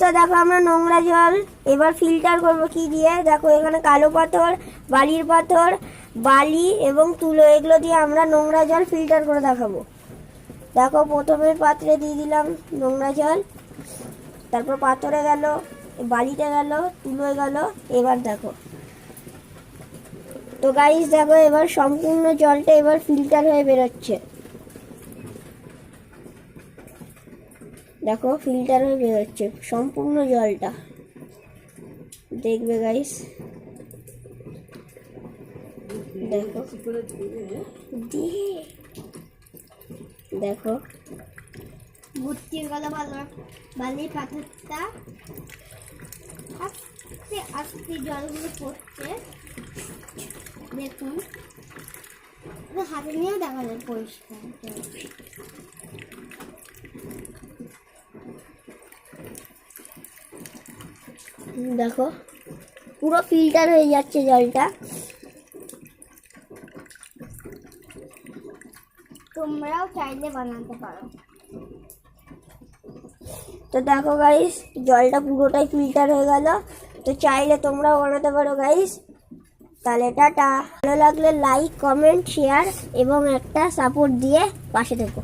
তো দেখো আমরা নোংরা জল এবার ফিল্টার করব কি দিয়ে, দেখো এখানে কালো পাথর, বালির পাথর, বালি এবং তুলো, এগুলো দিয়ে আমরা নোংরা জল ফিল্টার করে দেখাবো। দেখো প্রথমে পাত্রে দিয়ে দিলাম নোংরা জল, তারপর পাথরে গেল, বালিতে গেল, তুলোয় গেল। এবার দেখো তো গাইস, দেখো এবার সম্পূর্ণ জলটা এবার ফিল্টার হয়ে বেরোচ্ছে। দেখো ফিল্টার হয়ে বেরোচ্ছে সম্পূর্ণ জলটা, দেখবে গাইস। দেখো দেখো ভর্তি গেল বালির পাথরটা, আস্তে আস্তে জলগুলো পড়ছে। দেখুন হাতে নিয়েও দেখা যায় পরিষ্কার। দেখো পুরো ফিল্টার হয়ে যাচ্ছে জলটা। তোমরাও চাইলে বানাতে পারো। তো দেখো গাইস, জলটা পুরোটাই ফিল্টার হয়ে গেল। তো চাইলে তোমরাও বানাতে পারো গাইস। তাহলে টাটা। ভালো লাগলে লাইক, কমেন্ট, শেয়ার এবং একটা সাপোর্ট দিয়ে পাশে থেকো।